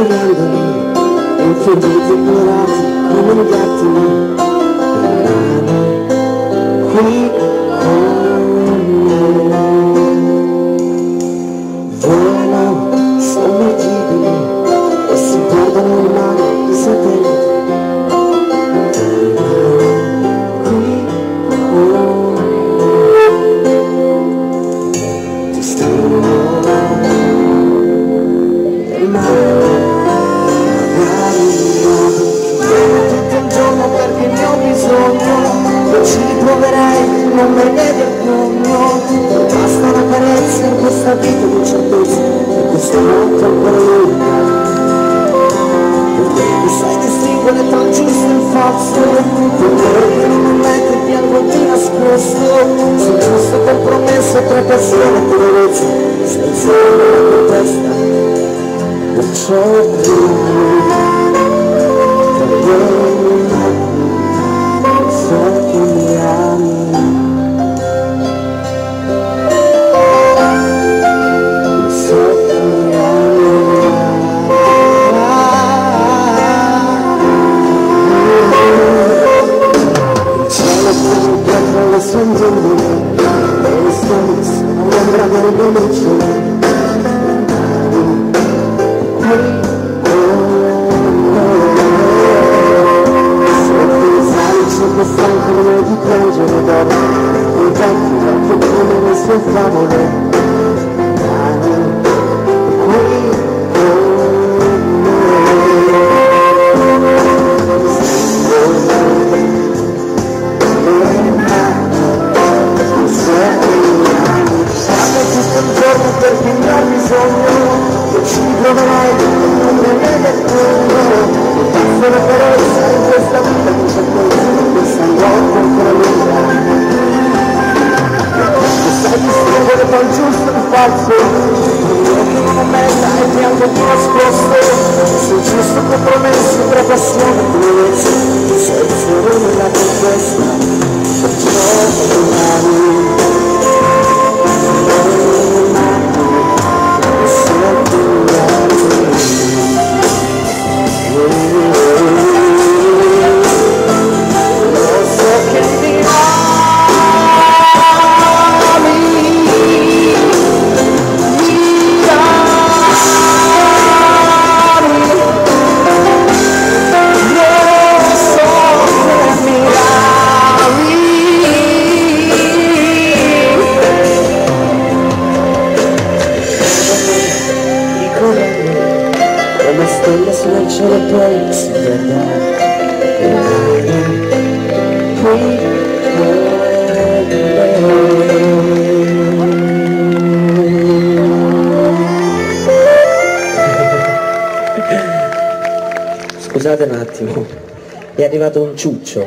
guardami, infiniti colorati come un gattino, qui con me. Volano sommergibili e si perdono in mare i satelliti. Qui con me. Ti stringo nel mare. Non me ne vergogno, basta una carezza in questa vita di certezza, in questa notte ancora lunga. Mi sai distinguere tra il giusto e il falso, per me in un momento piango di nascosto, sul giusto compromesso tra passione e tenerezza, senza la testa, non c'è più tra me, so che mi ami. Scusate un attimo, è arrivato un ciuccio.